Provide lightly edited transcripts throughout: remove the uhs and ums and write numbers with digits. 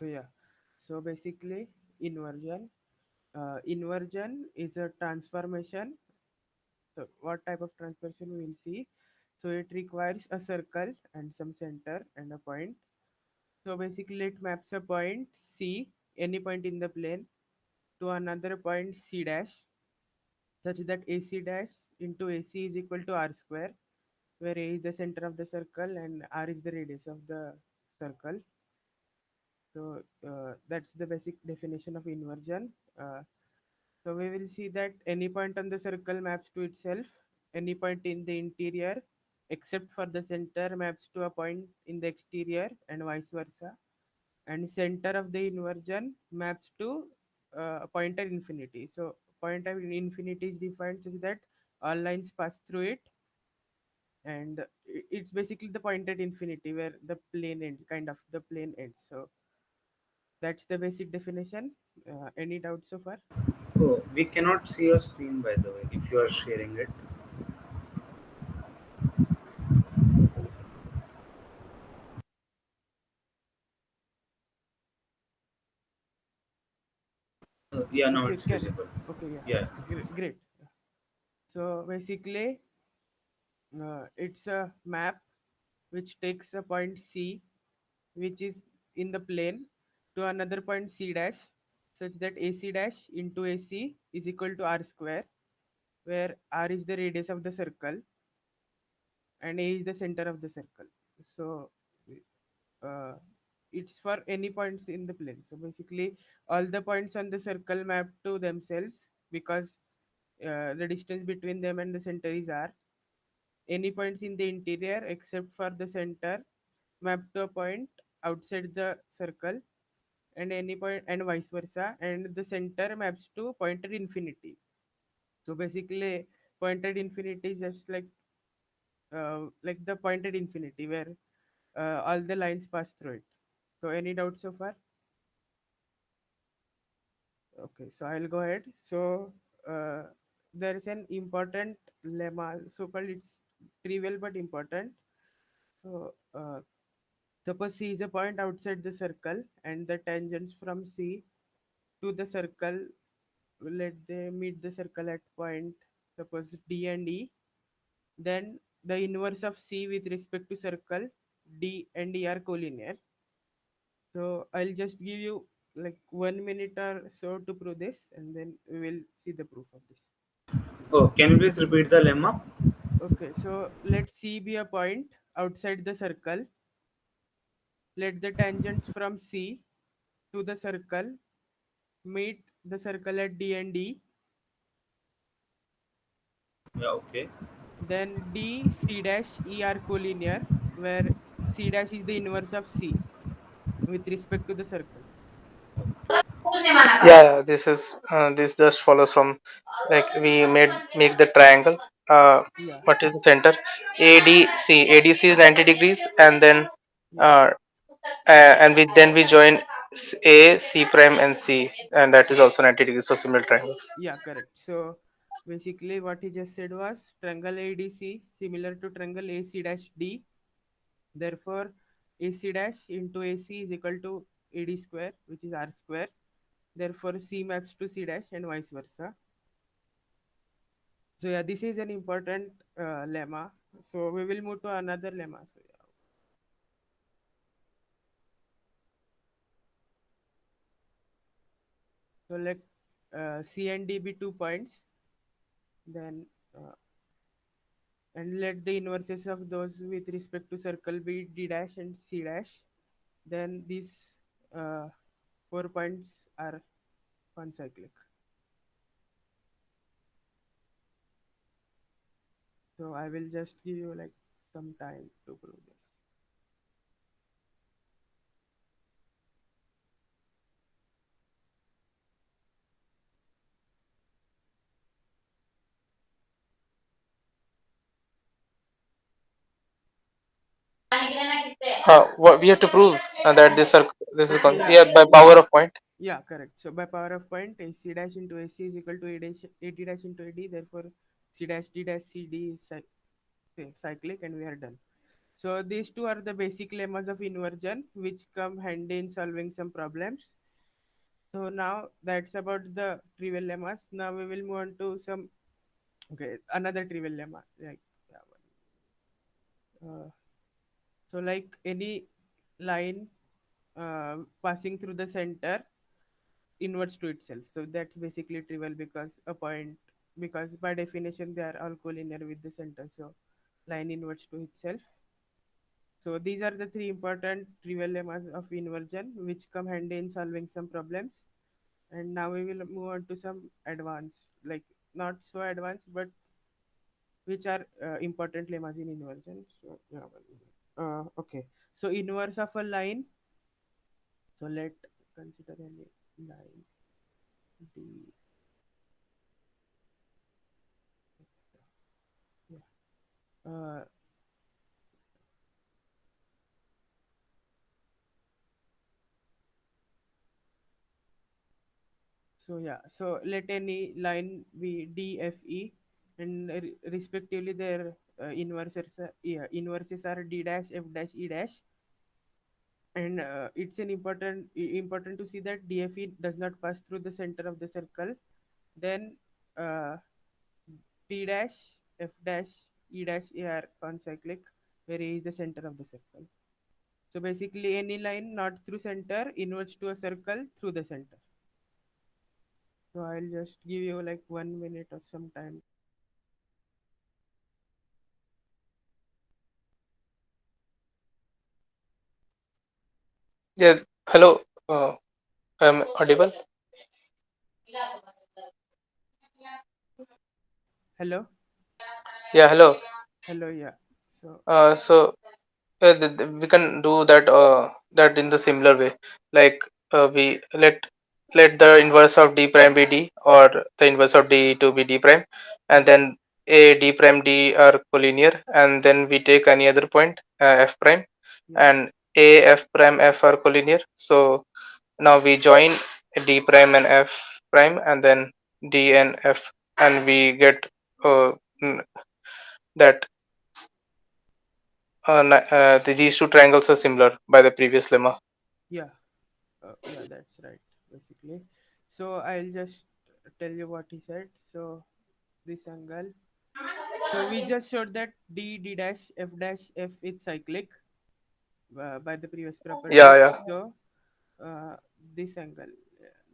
So yeah, so basically inversion. Inversion is a transformation. So what type of transformation we will see? So it requires a circle and some center and a point. So basically it maps a point C, any point in the plane, to another point C dash, such that AC dash into AC is equal to R square, where A is the center of the circle and R is the radius of the circle. So that's the basic definition of inversion. So we will see that any point on the circle maps to itself, any point in the interior except for the center maps to a point in the exterior and vice versa. And center of the inversion maps to a point at infinity. So point at infinity is defined such that all lines pass through it, and it's basically the point at infinity where the plane ends, kind of the plane ends. So that's the basic definition. Any doubts so far? Oh, we cannot see your screen by the way if you are sharing it. Yeah, now Okay, it's can visible. okay, yeah, Yeah. great. So basically, it's a map which takes a point C, which is in the plane, to another point C dash, such that AC dash into AC is equal to R square, where R is the radius of the circle and A is the center of the circle. So uh, it's for any points in the plane. So basically, all the points on the circle map to themselves because the distance between them and the center is R. Any points in the interior except for the center map to a point outside the circle, and any point and vice versa, and the center maps to pointed infinity. So basically pointed infinity is just like the pointed infinity where all the lines pass through it. So any doubts so far? Okay, so I'll go ahead. So uh, there is an important lemma, so called, it's trivial but important. So suppose C is a point outside the circle and the tangents from C to the circle, let they meet the circle at point suppose D and E, then the inverse of C with respect to circle D and E are collinear. So I'll just give you like 1 minute or so to prove this, and then we will see the proof of this. Oh, can you please repeat the lemma? Okay, so let C be a point outside the circle. Let the tangents from C to the circle meet the circle at D and E. Yeah, okay. Then D, C dash, E are collinear, where C dash is the inverse of C with respect to the circle. Yeah, this just follows from, like, we make the triangle. Yeah, What is the center? ADC. ADC is 90 degrees, and then yeah, uh, we join A, C prime, and C, and that is also 90 degrees. So similar triangles. yeah, correct. So basically, what he just said was triangle ADC similar to triangle AC dash D. Therefore, AC dash into AC is equal to AD square, which is R square. Therefore, C maps to C dash and vice versa. So yeah, this is an important lemma. So we will move to another lemma. So yeah, so let C and D be 2 points, then and let the inverses of those with respect to circle be D dash and C dash. Then these 4 points are concyclic. So I will just give you like some time to prove this. What we have to prove that this is Okay, yeah, yeah, by power of point. yeah, correct. So by power of point, AC dash into AC is equal to AD dash into AD. Therefore, C dash D dash CD is cyclic, and we are done. So these two are the basic lemmas of inversion, which come handy in solving some problems. So now that's about the trivial lemmas. Now we will move on to some, okay, another trivial lemma. Like, yeah, so like any line passing through the center inverts to itself. So that's basically trivial because a point, because by definition they are all collinear with the center. So line inverts to itself. So these are the three important trivial lemmas of inversion, which come handy in solving some problems. And now we will move on to some advanced, like not so advanced, but which are important lemmas in inversion. So yeah, okay. So inverse of a line. So let consider any line D. Yeah. Uh, so yeah. So let any line be D, F, E, and respectively their inverses are D dash, F dash, E dash. And it's an important to see that DFE does not pass through the center of the circle. Then uh, T dash, F dash, E dash A are concyclic, where A is the center of the circle. So basically any line not through center inverts to a circle through the center. So I'll just give you like 1 minute or some time. Yeah. Hello. I'm audible. Hello. Yeah. Hello. Hello, yeah. So So we can do that in the similar way. Like we let the inverse of d prime be d, or the inverse of d to be d prime, and yeah, then a d prime d are collinear, and then we take any other point f prime, yeah, and a f prime f are collinear. So now we join d prime and f prime, and then d and f, and we get uh, n- that these two triangles are similar by the previous lemma. yeah, yeah, that's right, basically. So I'll just tell you what he said. So this angle. So we just showed that D dash, F dash, F is cyclic by the previous Yeah, property. yeah. So this angle,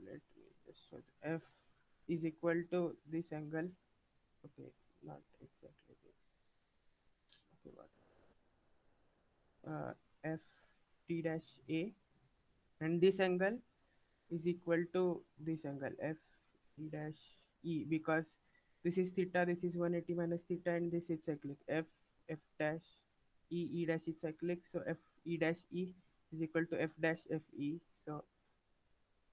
let me just show F is equal to this angle. Okay, not exactly this. Okay, what? F T dash A, and this angle is equal to this angle F E dash E, because this is theta, this is 180 minus theta, and this is cyclic. F dash E dash is cyclic, so F E dash E is equal to F dash F E. So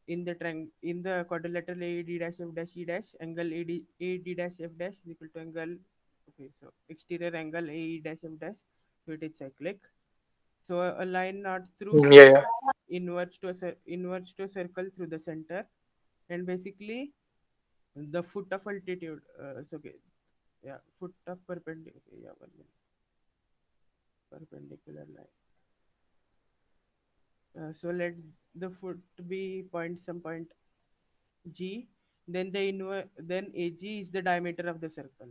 in the quadrilateral AD dash F dash E dash, angle AD dash F dash is equal to angle, okay, so exterior angle AE dash F dash, so it is cyclic. So a line not through Yeah, yeah. center inverts to a circle through the center, and basically the foot of altitude. So okay, yeah, foot of perpendicular. Okay, yeah, 1 minute. Perpendicular line. So let the foot be point some point G. Then then AG is the diameter of the circle.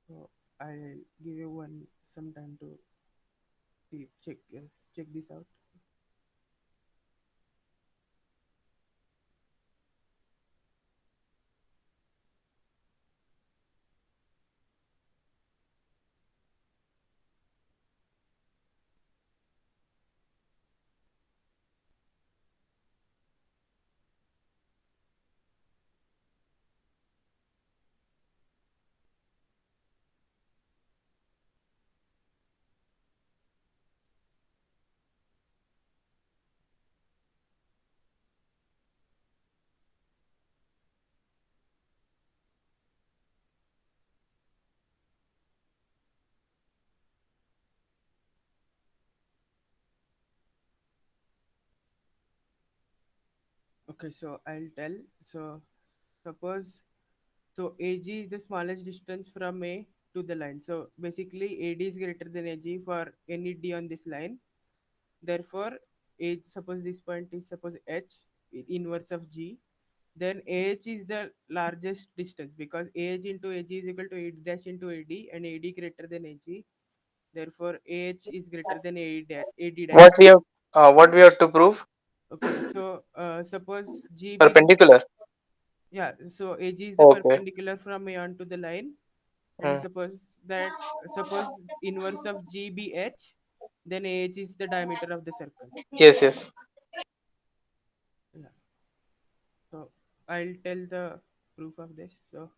So I'll give you some time to check this out. Okay, so I'll tell. So suppose, so AG is the smallest distance from A, to the line. So basically AD is greater than AG for any D on this line. Therefore, suppose this point is suppose H, inverse of G, then AH is the largest distance because AH into AG is equal to AD dash into AD and AD greater than AG. Therefore, AH is greater than AD What dash. we have what we have to prove? Okay, so suppose G be the Perpendicular. yeah, so AG is the Okay. perpendicular from A on to the line, and Mm. suppose inverse of G be H, then AH is the diameter of the circle. Yes, yes. Yeah. So I'll tell the proof of this. So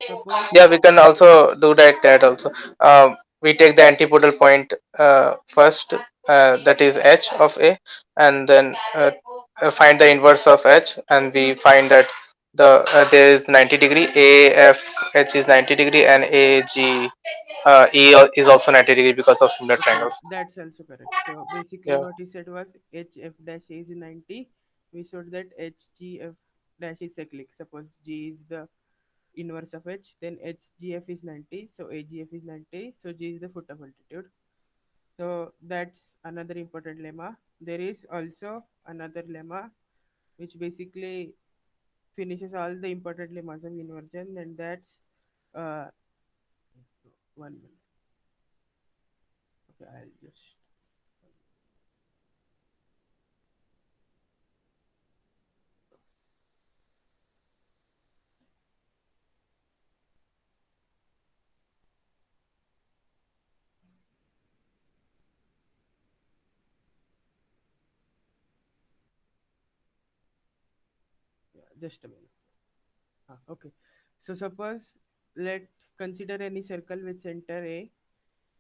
suppose Yeah, we can also do that also. We take the antipodal point first, that is h of a, and then find the inverse of h, and we find that there is 90 degree. AFH is 90 degree, and AG is also 90 degree because of similar okay, triangles. that's also correct. So basically Yeah. what he said was HF dash A is 90. We showed that HGF dash is cyclic. Suppose G is the inverse of H, then HGF is 90. So AGF is 90. So G is the foot of altitude. So that's another important lemma. There is also another lemma which basically finishes all the important lemmas of inversion, and that's uh, 1 minute. Okay, I'll just yeah, just a minute. Okay. So suppose let consider any circle with center A.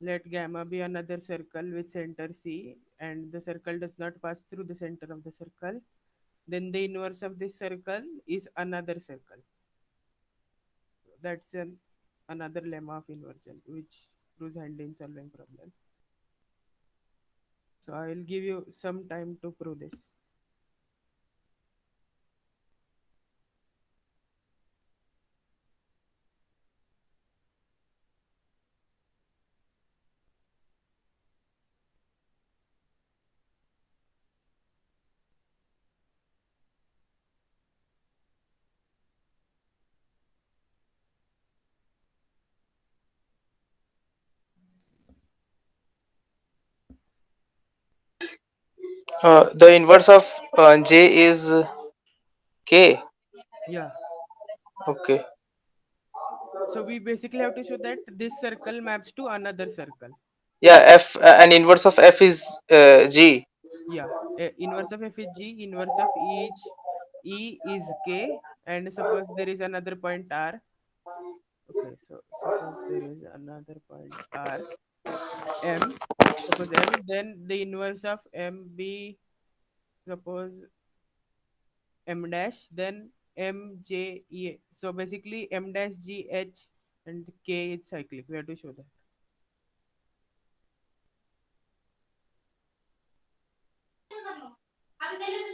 Let gamma be another circle with center C, and the circle does not pass through the center of the circle. Then the inverse of this circle is another circle. That's another lemma of inversion, which proves handy in solving problem. So I will give you some time to prove this. The inverse of J is K. Yeah. Okay. So we basically have to show that this circle maps to another circle. Yeah, F, and inverse of F is G. Yeah, inverse of f is g, inverse of each e is k, and suppose there is another point r. Okay, so suppose there is another point r, m. Suppose m, then the inverse of m be suppose m dash, then m j e. So basically m dash g h and k is cyclic. We have to show that.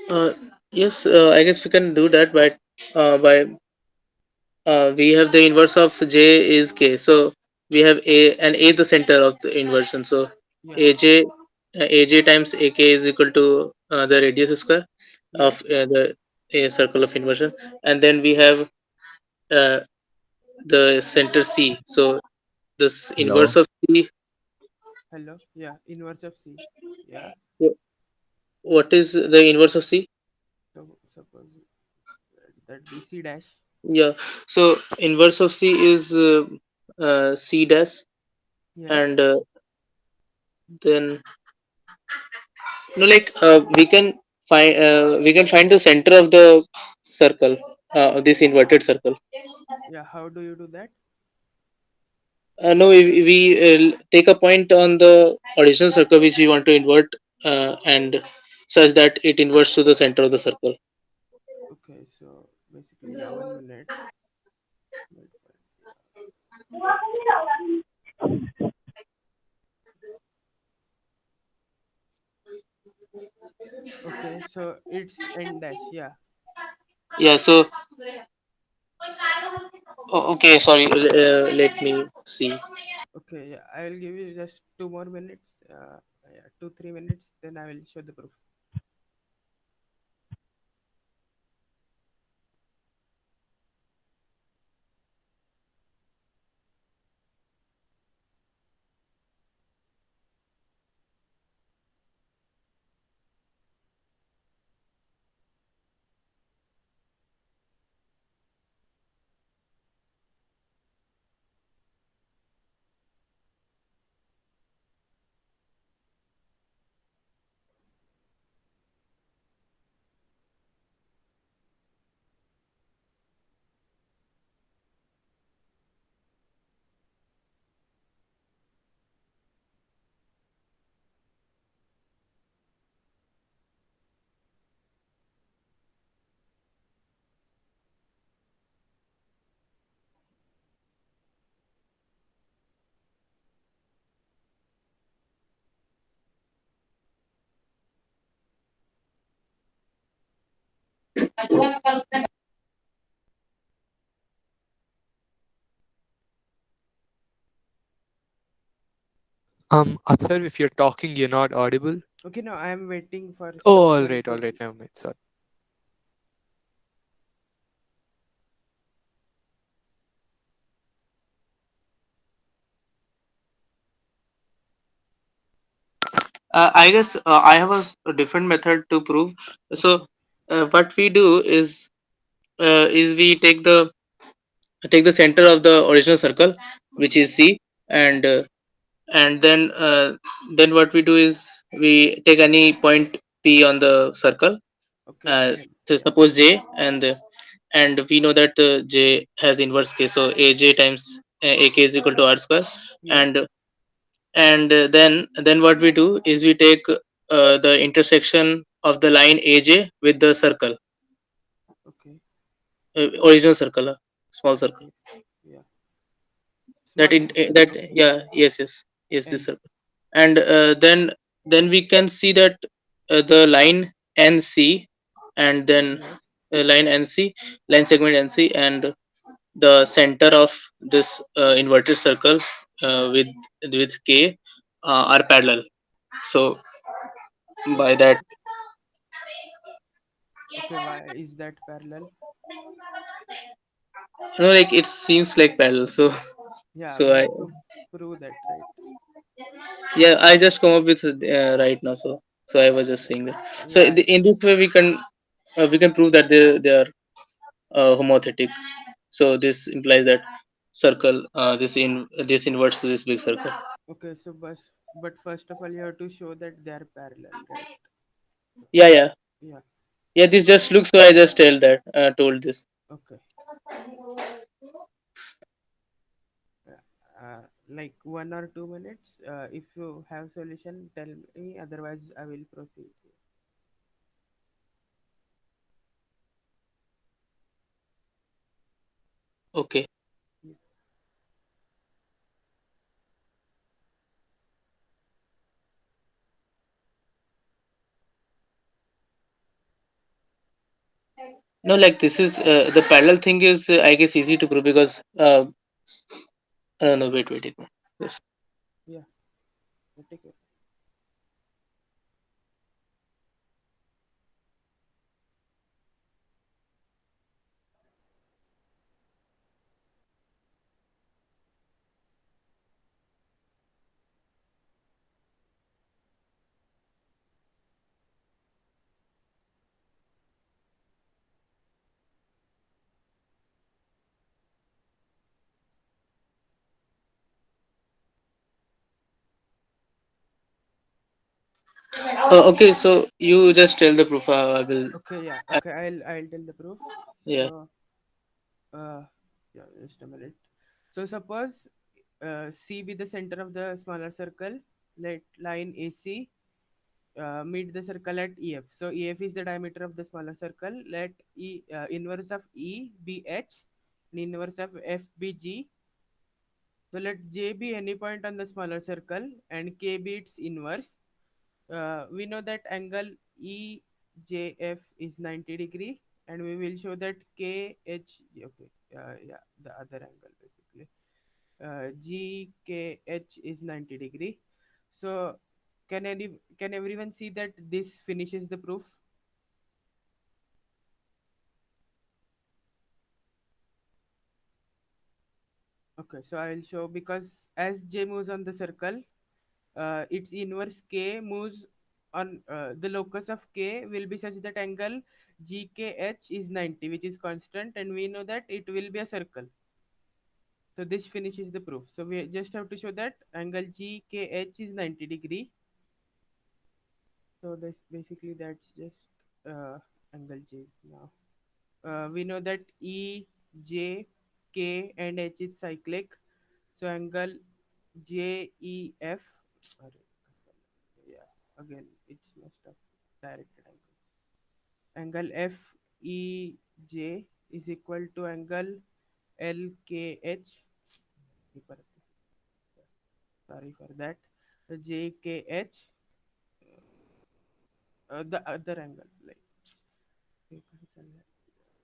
Uh, yes, I guess we can do that by we have the inverse of J is K. So we have A, and A the center of the inversion. So Yeah, AJ AJ times AK is equal to the radius square yeah. of the a circle of inversion, and then we have uh, the center C. So this inverse Hello. of C. Hello. Yeah, inverse of c. Yeah. What is the inverse of C? So suppose that be c dash. Yeah. So inverse of C is C dash, Yes. and then no, like we can find the center of the circle, of this inverted circle. Yeah. How do you do that? No, we take a point on the original circle which we want to invert, and such that it inverts to the center of the circle. Okay, so basically, yeah, 1 minute. Okay, so it's n dash. Yeah, Yeah. So Okay, sorry. Let me see. Okay, yeah, I will give you just 2 more minutes. Yeah, 2 3 minutes. Then I will show the proof. Athar, if you're talking, you're not audible. Okay, now I am waiting for Oh, someone all to. right, never mind. Sorry. I guess I have a different method to prove. Okay, So what we do is we take the center of the original circle, which is C, and then what we do is we take any point P on the circle. okay, and So suppose J, and we know that J has inverse K, so AJ times AK is equal to R square, yeah, and then what we do is we take the intersection of the line AJ with the circle, okay, original circle, small circle. okay, yeah, That small in circle. that Okay, Yeah, yes, this and circle. And then we can see that the line NC, and then yes, line NC, line segment NC, and the center of this inverted circle with K are parallel. So by that, okay. Why is that parallel? like it seems like parallel. So Yeah, so we I have to prove that, right? yeah, I just come up with right now. So I was just saying that. So Yeah, in this way we can prove that they are homothetic. So this implies that circle this inverts to this big circle. okay. So, but first of all, you have to show that they are parallel, right? Yeah, yeah, Yeah. yeah. This just looks, so I just told this. Okay. Like 1 or 2 minutes. If you have solution, tell me. Otherwise, I will proceed. Okay. Yeah. No, like this is the parallel thing is I guess easy to prove because no, wait. Yes. Yeah. Take it. Okay, so you just tell the proof. I will. Okay. Yeah. Uh, Okay. I'll tell the proof. yeah. So uh, yeah, just a minute. So suppose C be the center of the smaller circle. Let line AC meet the circle at EF. So EF is the diameter of the smaller circle. Let inverse of E be H, and inverse of F be G. So let J be any point on the smaller circle and K be its inverse. We know that angle EJF is 90 degree, and we will show that KH, okay, yeah, the other angle basically. GKH is 90 degree. So can everyone see that this finishes the proof? Okay, so I will show, because as J moves on the circle, its inverse K moves on the locus of K will be such that angle GKH is 90, which is constant, and we know that it will be a circle. So this finishes the proof. So we just have to show that angle GKH is 90 degree. So this basically that's just angle J now. We know that E, J, K, and H is cyclic. So angle JEF, sorry, yeah, again it's messed up. Directed angles. Angle FEJ is equal to angle LKH. Sorry for that. JKH, the other angle, like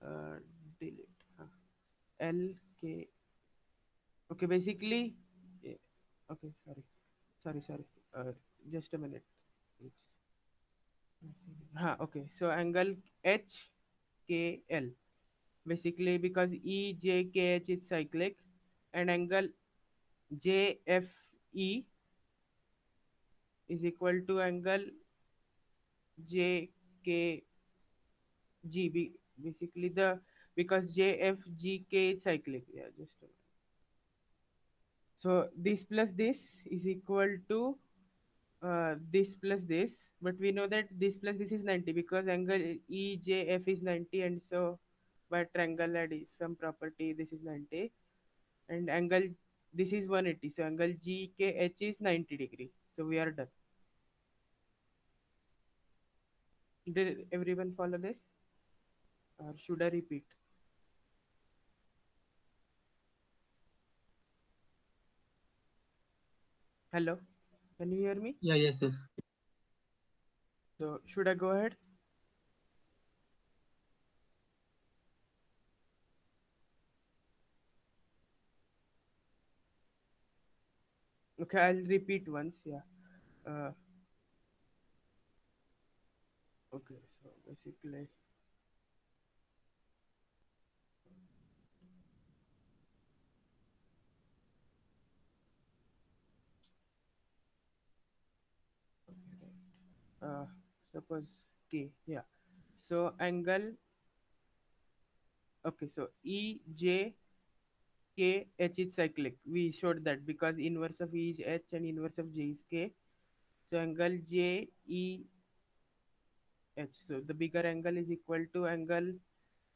uh, delete. LK. Okay, basically, yeah, okay, sorry. Just a minute. Oops. Okay, so angle HKL, basically because EJKH is cyclic, and angle JFE is equal to angle JKG. Basically the, because JFGK is cyclic. Yeah, just a minute. So this plus this is equal to this plus this, but we know that this plus this is 90 because angle EJF is 90, and so by triangle add is some property, this is 90, and angle this is 180, so angle GKH is 90 degree. So we are done. Did everyone follow this, or should I repeat? Hello, can you hear me? Yeah, yes, yes. So should I go ahead? Okay, I'll repeat once. Yeah. uh, okay, so basically, uh, suppose K, yeah, so angle, okay, so EJ K H is cyclic. We showed that because inverse of E is H and inverse of J is K. So angle JEH. So the bigger angle is equal to angle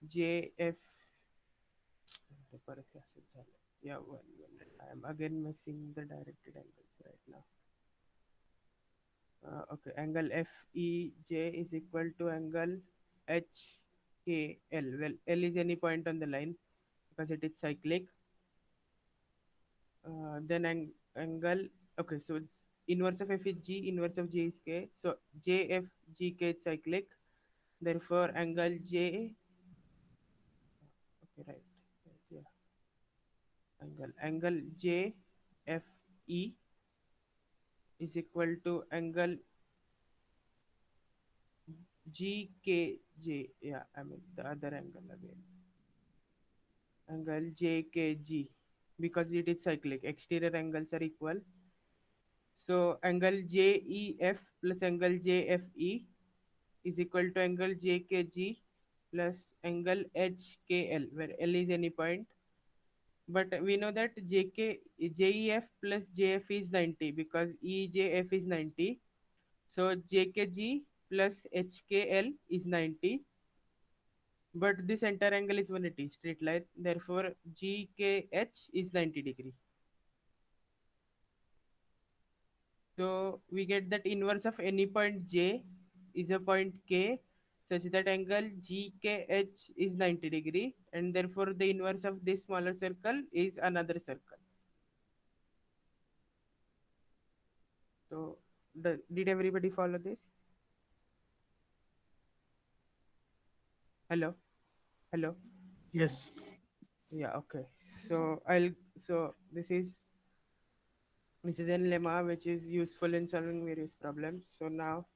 JF. Yeah, one. I am again missing the directed angles right now. Okay, angle FEJ is equal to angle HKL. Well, L is any point on the line because it is cyclic. Then angle, okay, so inverse of f is g, inverse of j is k, so jfgk is cyclic, therefore angle j, okay, right, yeah, angle jfe is equal to angle gkj, yeah, I mean the other angle again, angle jkg, because it is cyclic, exterior angles are equal. So angle JEF plus angle JFE is equal to angle JKG plus angle HKL, where L is any point. But we know that JEF plus JF is 90 because EJF is 90. So JKG plus HKL is 90. But this entire angle is 180, straight line. Therefore, GKH is 90 degree. So we get that inverse of any point J is a point K such that angle GKH is 90 degree, and therefore the inverse of this smaller circle is another circle. So did everybody follow this? Hello? Hello. Yes. Yeah. Okay. So I'll. So this is a lemma which is useful in solving various problems. So now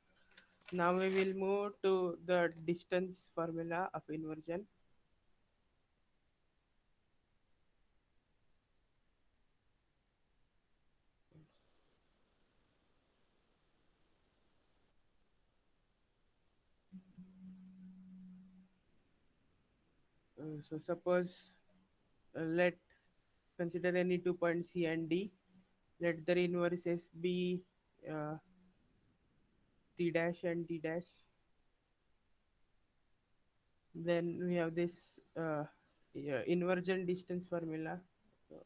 we will move to the distance formula of inversion. So suppose let consider any 2 points C and D. Let their inverses be uh, C dash and D dash. Then we have this yeah, inversion distance formula. So,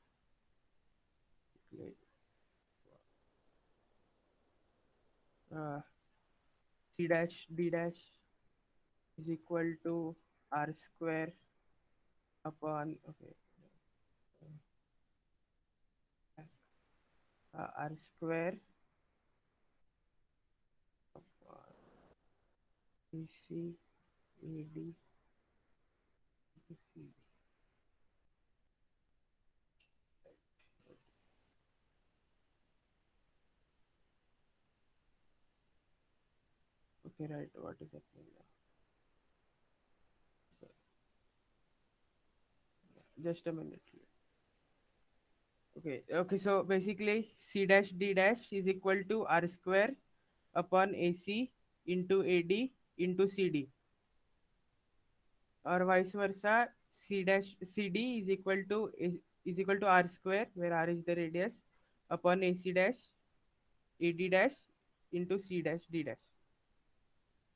C dash D dash is equal to R square upon R square upon AC AD. Okay, right. What is happening now? Just a minute. Okay. So basically, C dash D dash is equal to R square upon AC into AD into CD, or vice versa. C dash CD is equal to R square, where R is the radius, upon AC dash AD dash into C dash D dash.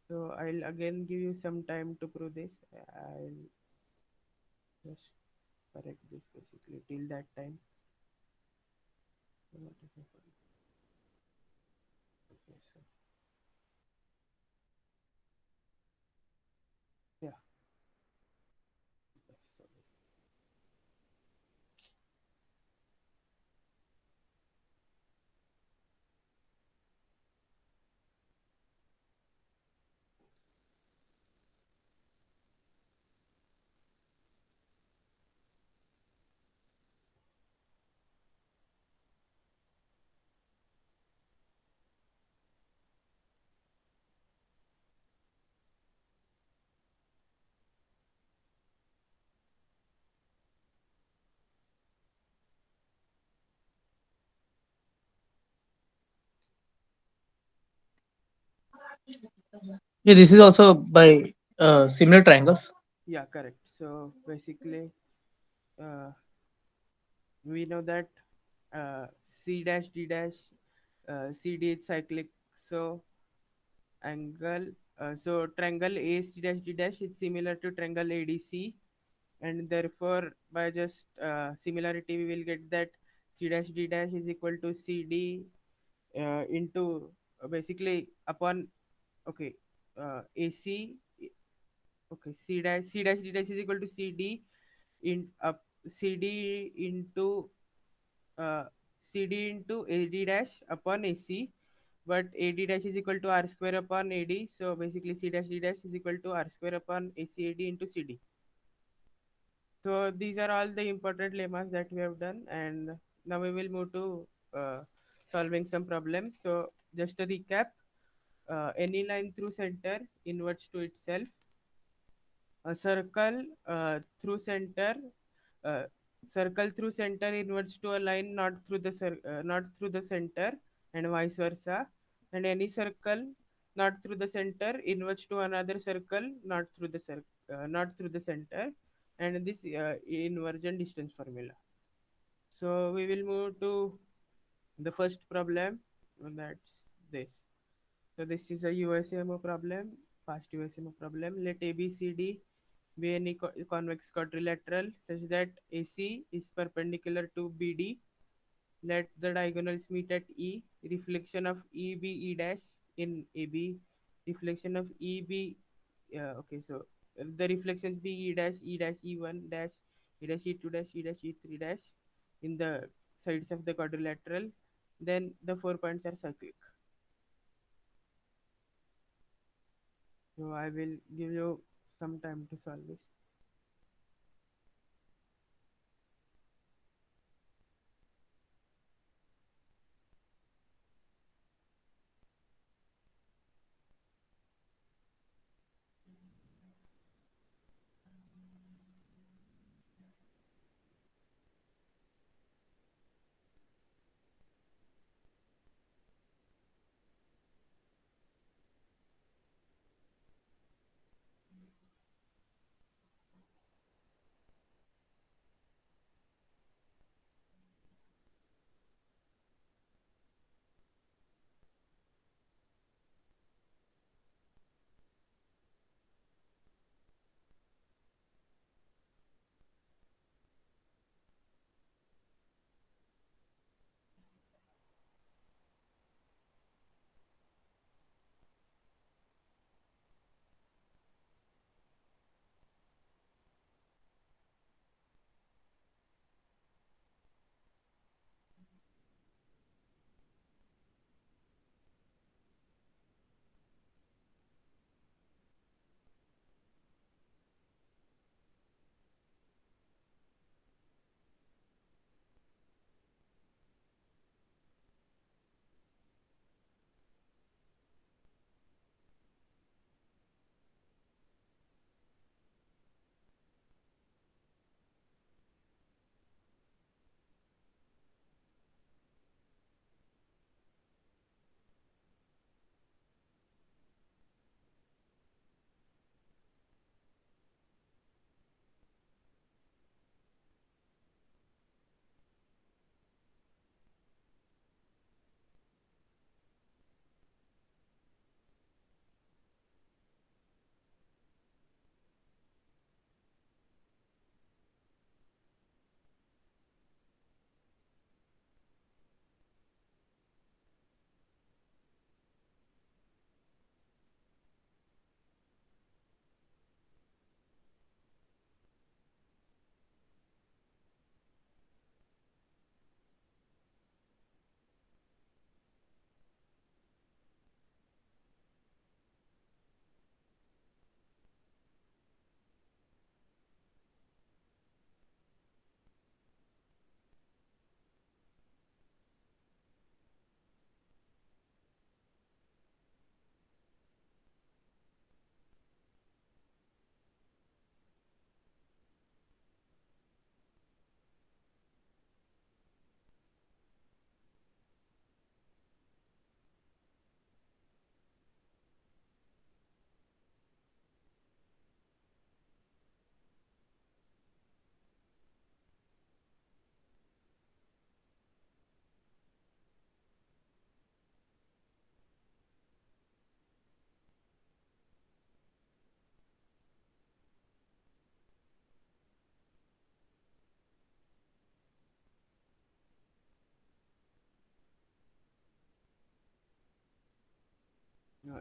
So I'll again give you some time to prove this. I'll just correct this basically till that time. What is happening? Okay, so yeah. So, Yeah, this is also by similar triangles. yeah, correct. So basically, uh, we know that C dash D dash CD is cyclic. So angle, so triangle AC dash D dash is similar to triangle ADC, and therefore by just similarity we will get that C dash D dash is equal to CD into basically upon okay AC. Okay, C dash D dash is equal to CD in up CD into uh, CD into AD dash upon AC, but AD dash is equal to R square upon AD. So basically C dash D dash is equal to R square upon AC AD into CD. So these are all the important lemmas that we have done, and now we will move to solving some problems. So just a recap: any line through center inverts to itself. A uh, circle through center inverts to a line not through the center, and vice versa. And any circle not through the center inverts to another circle not through the center, and this inversion distance formula. So we will move to the first problem, and that's this. So this is a USMO problem, past USMO problem. Let ABCD be any convex quadrilateral such that AC is perpendicular to BD. Let the diagonals meet at E. Reflection of EB E dash in AB. Reflection of EB. Okay, so the reflections be E dash E1 dash E dash E2 dash E dash E3 dash in the sides of the quadrilateral. Then the 4 points are cyclic. So I will give you some time to solve this.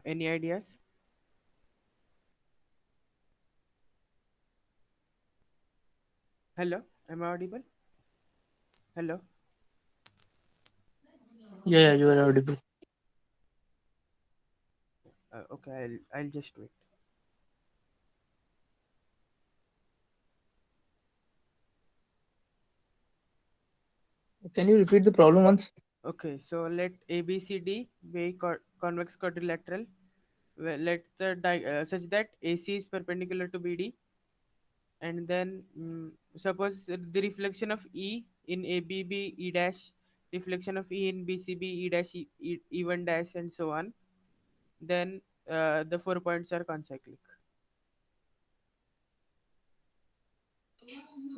Any ideas? Hello, am I audible? Hello. Yeah, yeah, you are audible. Okay, I'll just wait. Can you repeat the problem once? Okay, so let ABCD be convex quadrilateral. Let the such that AC is perpendicular to BD, and then suppose the reflection of E in ABB E dash, reflection of E in BCB E dash E1 dash, and so on. Then the 4 points are concyclic.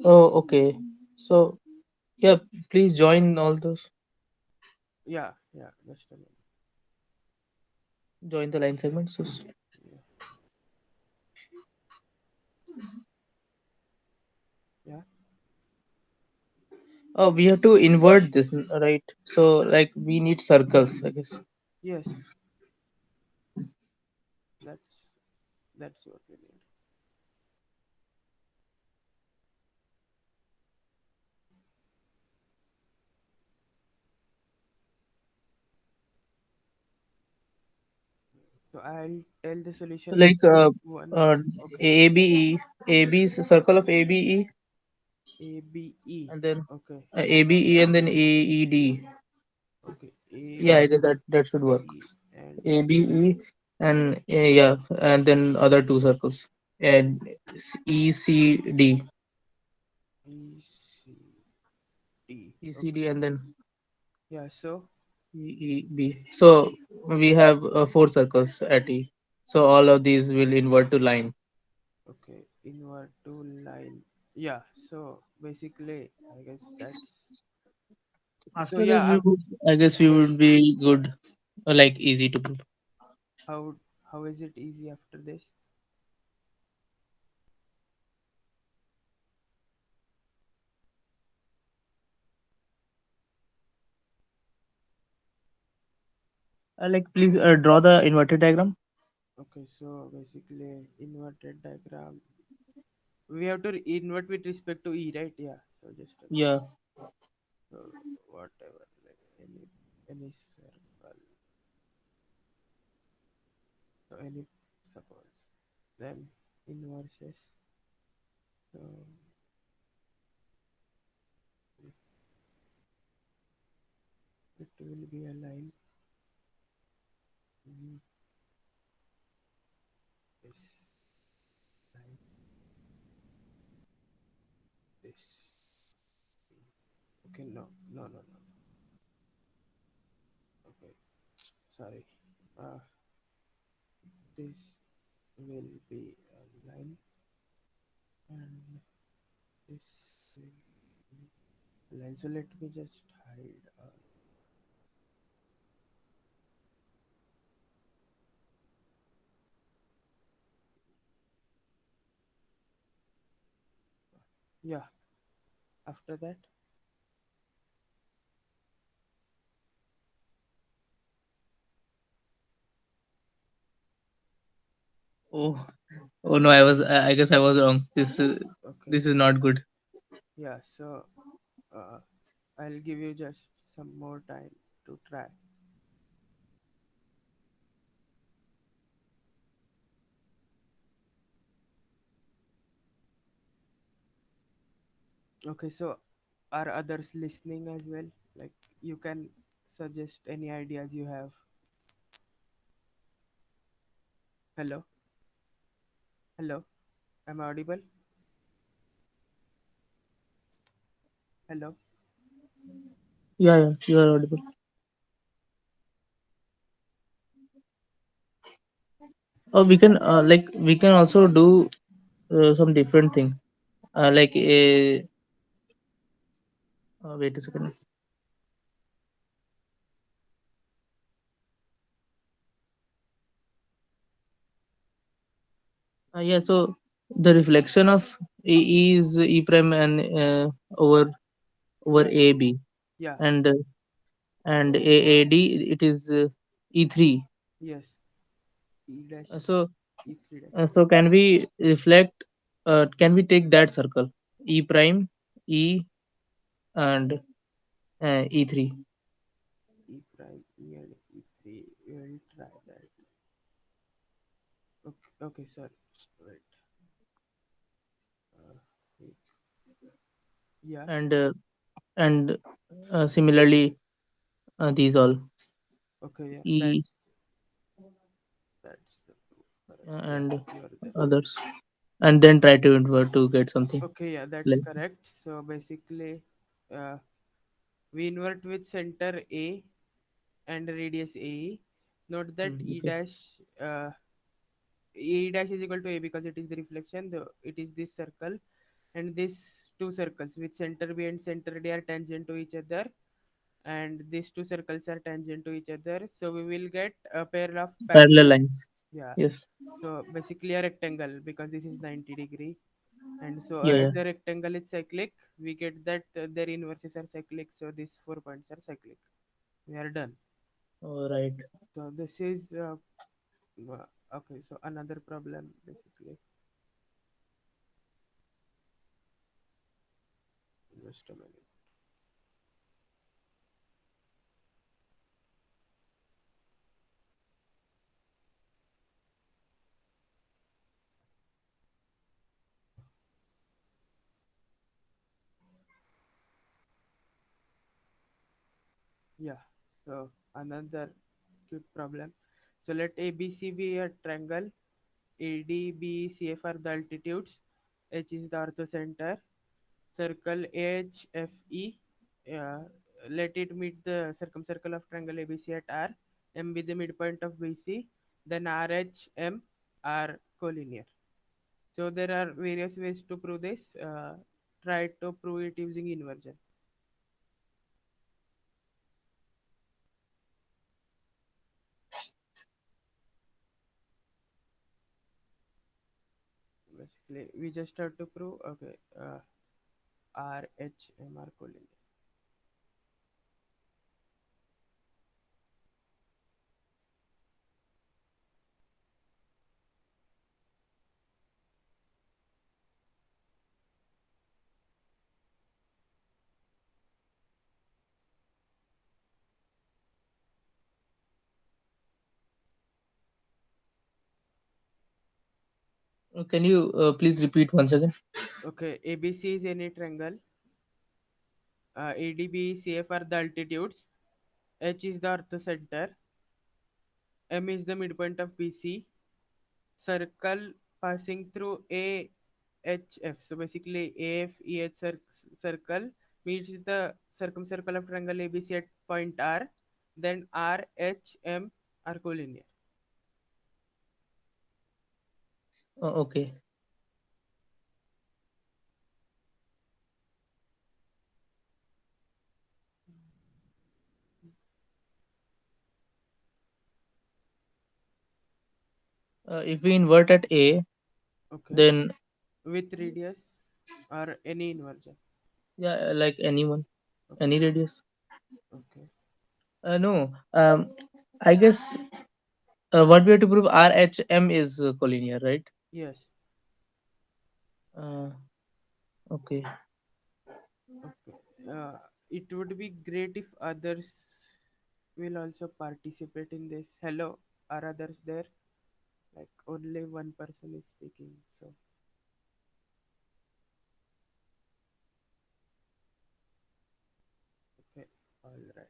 Oh, okay. So, yeah, please join all those. Yeah, yeah, just a minute. Join the line segments. So, Yeah, yeah, oh, we have to invert this, right? So, like, we need circles, I guess. yes, that's that's what we need. So I'll tell the solution Like, one. uh, Okay, ABE, AB's circle of ABE, ABE. and then Okay, ABE, and then AED. okay, Yeah, I guess that should work. ABE and ABE, and yeah, and then other two circles, and ECD, ECD. ECD, Okay, and then yeah. So EEB. So we have four circles at E. So all of these will invert to line. okay, invert to line. Yeah. So basically, I guess that's. So After that, yeah. I guess we would be good, like easy to prove. How how is it easy after this? Like, please draw the inverted diagram. Okay. So basically, inverted diagram. We have to invert with respect to E, right? Yeah. So just a minute. Yeah. So whatever, like any circle, so any suppose, then inverses. So it will be a line. mm, This line, this. Okay, no, no, no, no. Okay, sorry. Uh, this will be a line, and this will be a line. So let me just hide. Yeah. After that, Oh, oh no, I was. I guess I was wrong. okay. This is not good. Yeah. So uh, I'll give you just some more time to try. Okay, so are others listening as well? Like you can suggest any ideas you have. Hello? Hello? Am I audible? Hello? Yeah, yeah, you are audible. Oh, we can like we can also do some different thing. Like a wait a second. Yeah, so the reflection of E is E prime and over Yeah, AB, yeah, and AAD it is E3. yes. E dash So E3 dash. so can we reflect? Can we take that circle E prime, E, and E3? E prime E and E3. We will try that. Okay, okay, sir. Wait. Uh, wait. Yeah. And similarly these all Okay. Yeah. E That's the proof. Correct. Yeah. and You are there. others, and then try to invert to get something Okay. Yeah. That's like correct. So basically, uh, we invert with center A and radius AE. Note that okay, E dash is equal to A because it is the reflection. It is this circle, and these two circles with center B and center D are tangent to each other, and these two circles are tangent to each other. So we will get a pair of parallel parallel. lines. Yeah. Yes. So basically a rectangle because this is 90-degree, and so Yeah, yeah. as the rectangle is cyclic, we get that their inverses are cyclic. So these 4 points are cyclic. We are done. All right. So this is okay. So another problem basically. Just a minute. Yeah. So another cute problem. So let ABC be a triangle. AD, B, CF are the altitudes. H is the orthocenter. Circle AHFE. Uh, Let it meet the circumcircle of triangle ABC at R. M be the midpoint of BC. Then RHM are collinear. So there are various ways to prove this. Try to prove it using inversion. Basically, we just have to prove okay. RHM are collinear. Can you please repeat once again? Okay, ABC is any triangle. ADB, CF are the altitudes. H is the orthocenter. M is the midpoint of BC. Circle passing through AHF. So basically, AFEH circle meets the circumcircle of triangle ABC at point R. Then RHM are collinear. Okay. If we invert at A, Okay, then with radius or any inversion. yeah, like anyone, Okay, any radius. okay, No. I guess what we have to prove RHM is collinear, right? yes, Uh, okay. okay. It would be great if others will also participate in this. Hello, are others there? Like only one person is speaking. So okay, all right.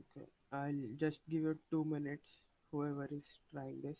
Okay, I'll just give you 2 minutes. Whoever is trying this.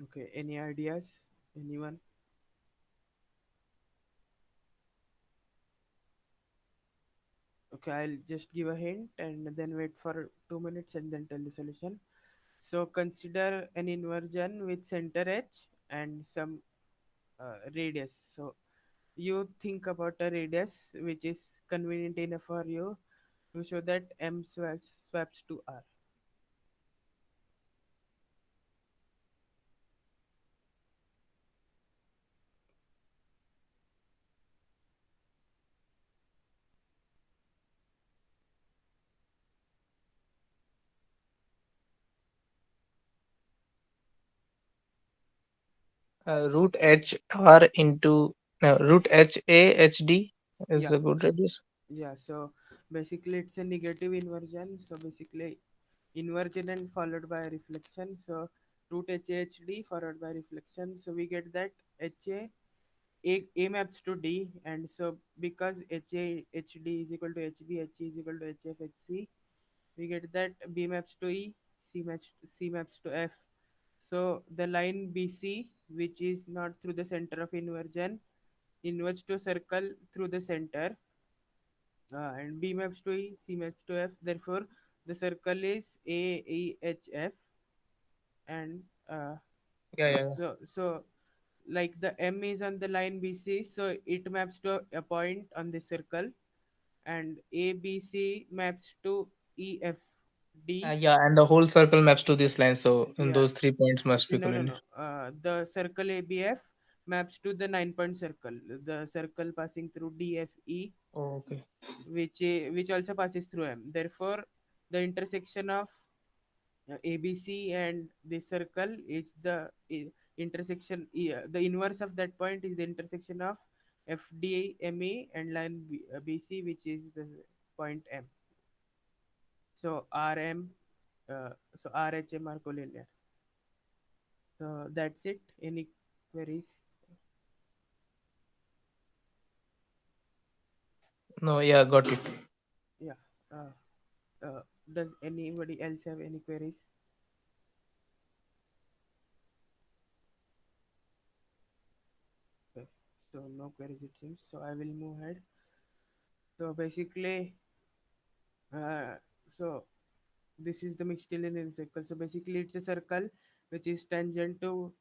Okay, any ideas? Anyone? Okay, I'll just give a hint and then wait for 2 minutes and then tell the solution. So consider an inversion with center h and some radius. So you think about a radius which is convenient enough for you to show that m swaps to r. Root H R into root H A H D is Yeah, a good radius. yeah. So basically, it's a negative inversion. So basically, inversion and followed by reflection. So root HAHD followed by reflection. So we get that A maps to D, and so because HAHD is equal to HB, HE is equal to HF, HC, we get that B maps to E, C maps to F. So the line BC, which is not through the center of inversion, inverts to a circle through the center, and B maps to E, C maps to F. Therefore, the circle is AEHF, and Yeah, yeah, so like the M is on the line BC, so it maps to a point on the circle, and ABC maps to EFD. yeah. And the whole circle maps to this line, so Yeah, those 3 points must be no, connected. no. The circle ABF maps to the 9 point circle, the circle passing through DFE, Oh, okay. which also passes through M. Therefore, the intersection of ABC and this circle is the intersection. The inverse of that point is the intersection of FDME and line BC, which is the point M. So RM, so RHM are collinear. So that's it. Any queries? No, yeah, got it. Yeah. Uh, does anybody else have any queries? Okay. So no queries it seems. So I will move ahead. So basically, uh, so this is the Mixtillian circle. So basically, it's a circle which is tangent to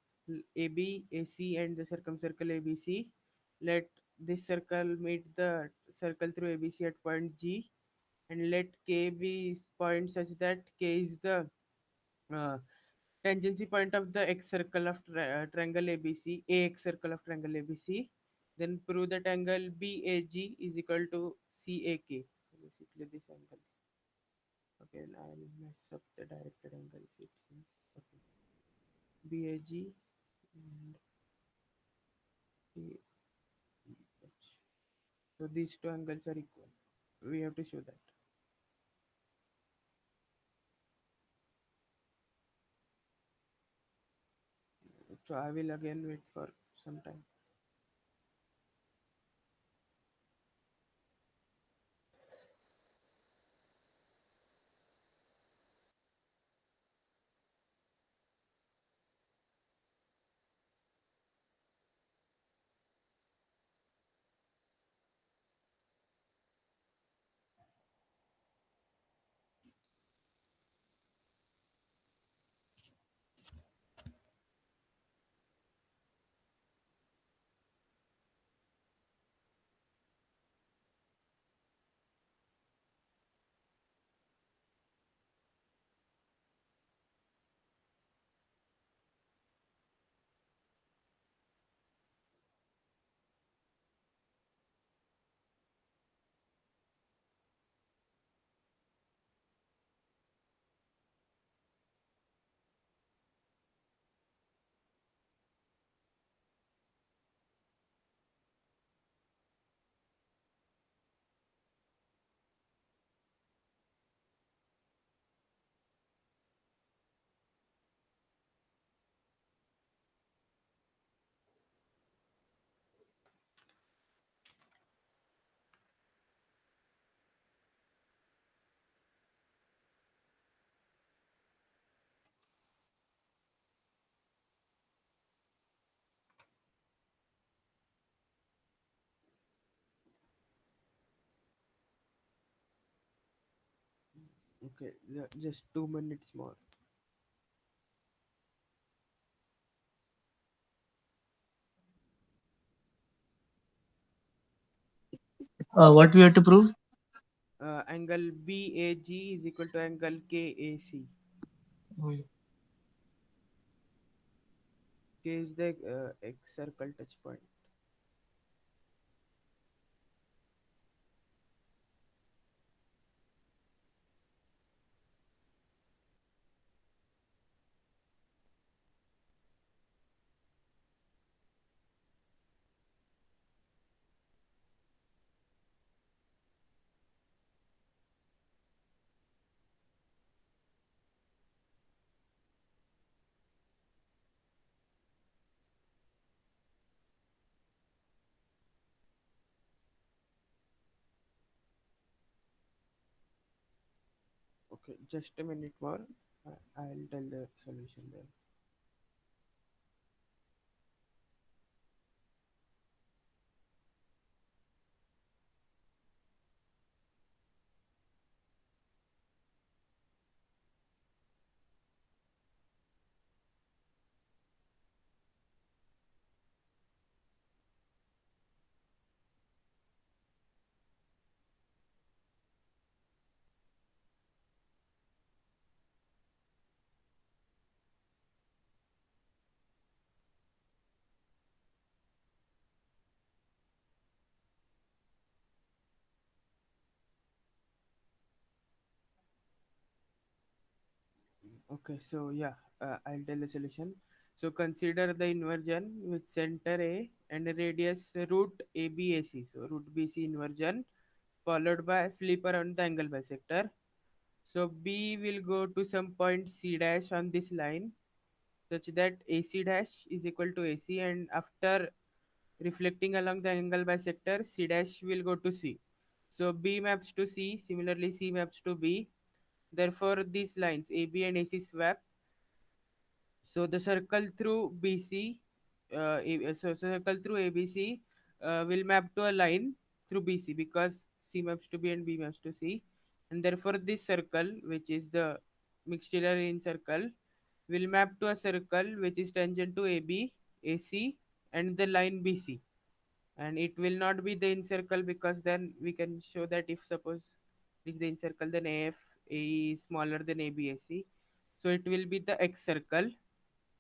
AB, AC, and the circumcircle ABC. Let this circle meet the circle through ABC at point G, and let K be point such that K is the uh, tangency point of the x circle of triangle ABC, AX circle of triangle ABC. Then prove that angle BAG is equal to CAK. So basically, this angle. Okay, and I'll mess up the directed angles. It seems. Okay, BAG and AH. So these two angles are equal. We have to show that. So I will again wait for some time. Okay, just 2 minutes more. What we have to prove? Angle BAG is equal to angle KAC. Mm. K is the X circle touch point. Okay, just a minute more. I'll tell the solution then. Okay, so yeah, I'll tell the solution. So consider the inversion with center A and a radius root ABAC. So root BC inversion followed by flip around the angle bisector. So B will go to some point C dash on this line such that AC dash is equal to AC, and after reflecting along the angle bisector, C dash will go to C. So B maps to C, similarly C maps to B. Therefore these lines AB and AC swap. So the circle through BC, so circle through ABC will map to a line through BC because C maps to B and B maps to C, and therefore this circle, which is the mixture in circle, will map to a circle which is tangent to AB, AC, and the line BC. And it will not be the incircle because then we can show that if suppose it is the incircle, then AE is smaller than ABAC. So it will be the X circle,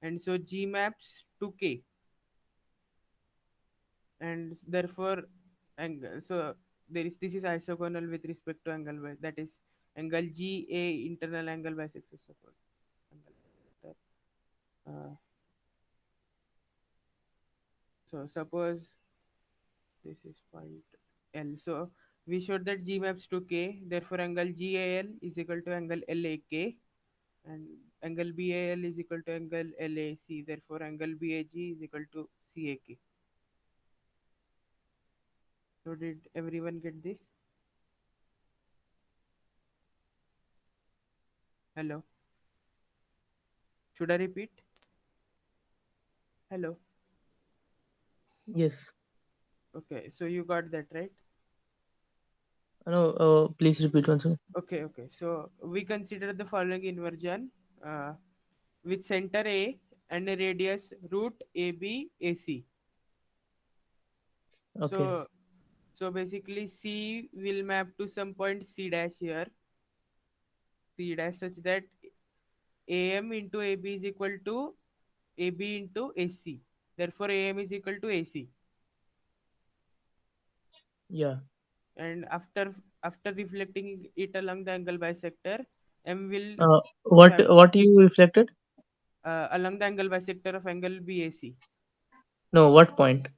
and so G maps to K, and therefore angle. So there is, this is isogonal with respect to angle that is angle GA internal angle bisector support angle bisector. So suppose this is point L. So we showed that G maps to K. Therefore, angle GAL is equal to angle LAK, and angle BAL is equal to angle LAC. Therefore, angle BAG is equal to CAK. So did everyone get this? Hello. Should I repeat? Hello. Yes. Okay. So you got that right? No. Please repeat once again. Okay. Okay. So we consider the following inversion uh, with center A and a radius root AB AC. Okay. So basically C will map to some point C dash here, C dash, such that AM into AB is equal to AB into AC. Therefore AM is equal to AC. Yeah. And after reflecting it along the angle bisector, M will What yeah, what you reflected? along the angle bisector of angle BAC. No. What point?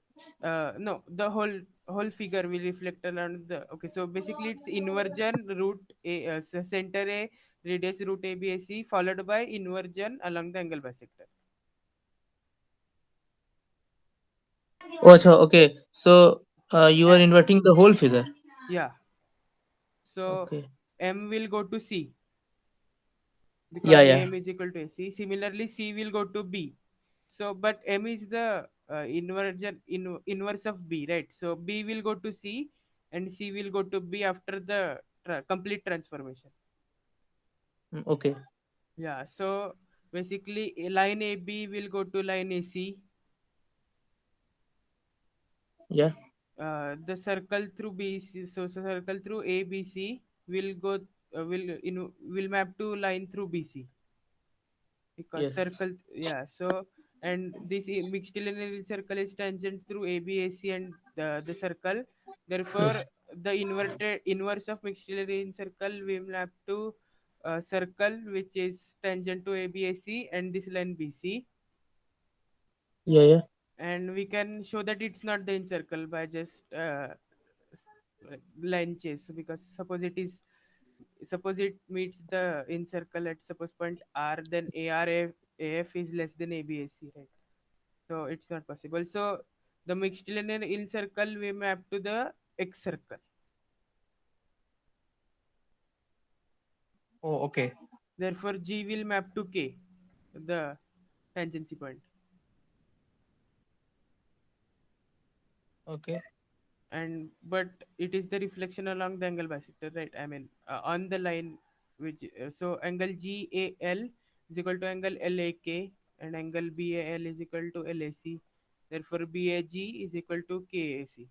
No, the whole figure will reflect around the. Okay, so basically it's inversion root a center A radius root ABAC followed by inversion along the angle bisector. Oh, okay. So you are And inverting the whole figure. yeah, so Okay. M will go to C Yeah. because Yeah. AM is equal to AC. Similarly, C will go to B. So, but M is the inverse of B, right? So B will go to C and C will go to B after the complete transformation. Okay. Yeah, so basically a line AB will go to line AC. Yeah. The circle through BC, so circle through ABC will go will map to line through BC, because Yes. circle, yeah. So and this mixed linear circle is tangent through ABAC and the circle. Therefore, Yes. the inverse of mixed linear circle will map to circle which is tangent to ABAC and this line BC. Yeah. Yeah. And we can show that it's not the incircle by just like line chase. So because suppose it meets the incircle at suppose point R, then AF is less than ABAC, right? So it's not possible. So the mixed linear incircle we map to the X circle. Oh, okay. Therefore G will map to K, the tangency point. Okay. And but it is the reflection along the angle bisector, right? I mean on the line which so angle GAL is equal to angle LAK, and angle BAL is equal to LAC. Therefore BAG is equal to KAC.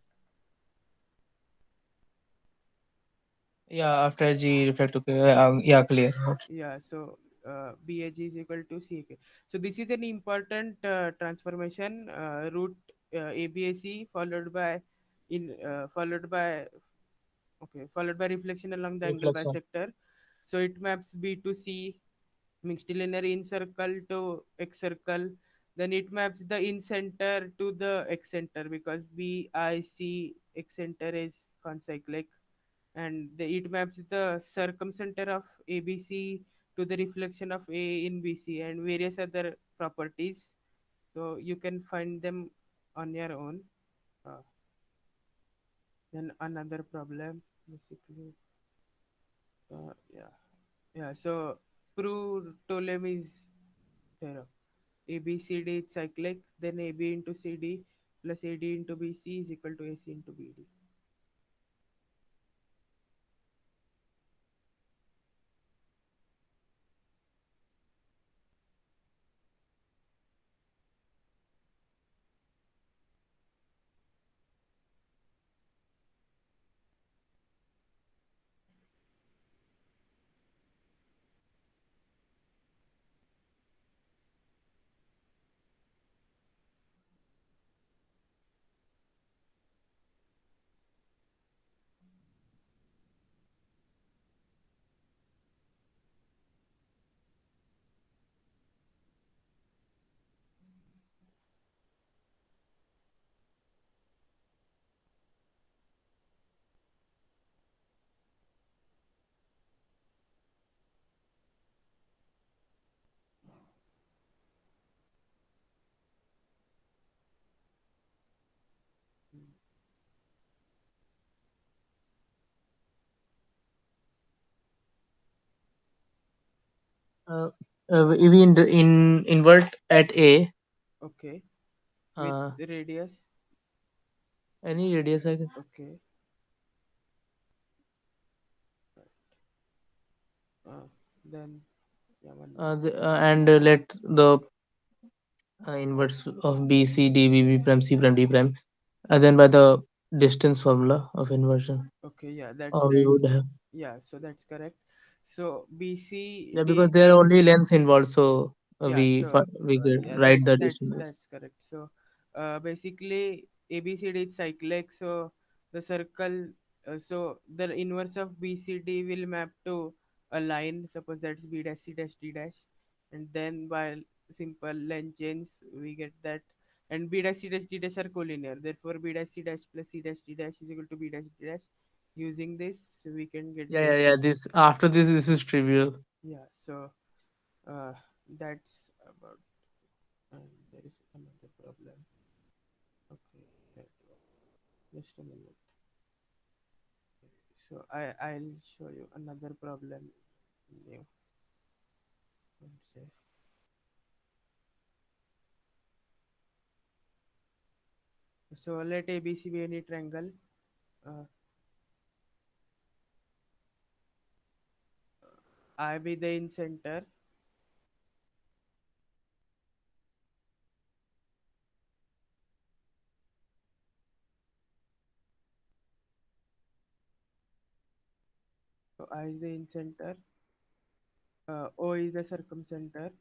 Yeah. After G reflect. Okay. Yeah. Clear. Yeah, so BAG is equal to CAK. So this is an important transformation, root ABAC followed by followed by reflection along the angle Reflection. bisector. So it maps B to C, mixed linear in circle to X circle. Then it maps the in center to the X center, because BIC X center is concyclic. And it maps the circumcenter of ABC to the reflection of A in BC and various other properties. So you can find them on your own. Uh, then another problem, basically. Yeah. Yeah, so prove Ptolemy's theorem. ABCD is cyclic, then AB into CD plus AD into BC is equal to AC into BD. Uh, if we invert at A, Okay, with uh, radius. any radius, I guess. Okay, uh, then yeah, one minute. And let the inverse of B, C, D, B, B prime, C prime, D prime, and then by the distance formula of inversion, Okay, yeah, that's we right. would have. Yeah, so that's correct. So Yeah, because BCD. there are only lengths involved, so Yeah, sure. we could Yeah, write the that's distance. that's correct. So basically ABCD is cyclic. So the circle, so the inverse of BCD will map to a line. Suppose that's B dash C dash D dash, and then by simple line change we get that. And B dash C dash D dash are collinear. Therefore B dash C dash plus C dash D dash is equal to B dash D dash. Using this, so we can get Yeah, this. yeah, yeah. This after this is trivial. Yeah. So uh, that's about. And there is another problem. Okay, that one. Just a minute. So I'll show you another problem. New. One sec. So let ABC be any triangle. Uh, I be the in center. So I is the in center. O is the circumcenter.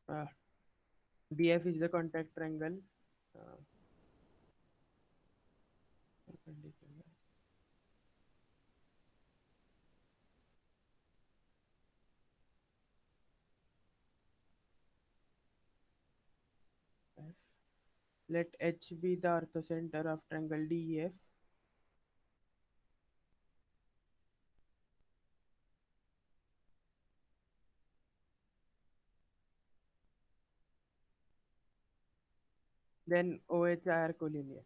Uh, DF is the contact triangle. Uh, perpendicular. F. Let H be the orthocenter of triangle DEF. Then OH are collinear.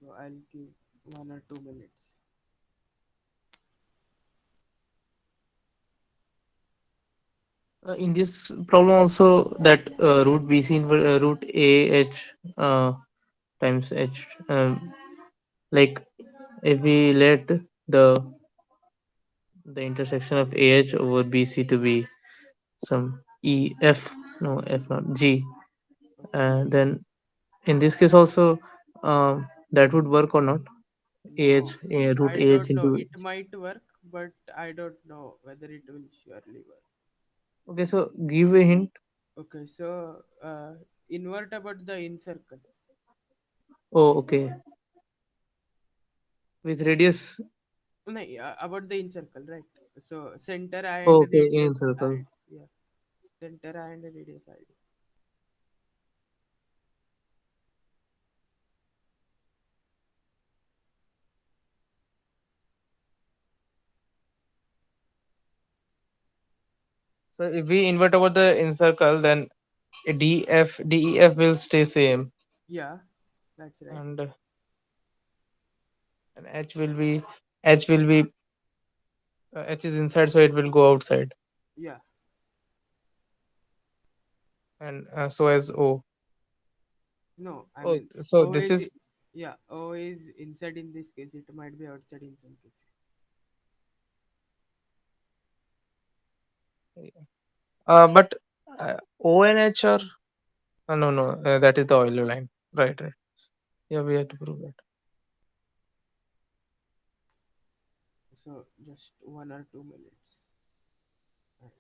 So I'll give 1 or 2 minutes. In this problem also that root BC root AH times H, like if we let the intersection of AH over BC to be some EF, no F not G, Okay. then in this case also that would work or not? AH, No, root I AH don't know. into. It might work, but I don't know whether it will surely work. Okay, so give a hint. Okay, so invert about the in circle. Oh, okay. With radius. No, about the in circle, right? So center I Oh, and okay, radius in circle. ID. Yeah, center I and radius ID. So if we invert over the in circle, then DEF will stay same, Yeah, that's right. and H will be H is inside, so it will go outside, Yeah, and so as O. no, I Oh, mean so O this is is yeah, O is inside in this case. It might be outside in some cases. but O and H are no, no, that is the Euler line, right, right. Yeah, we have to prove that. So just 1 or 2 minutes. Right.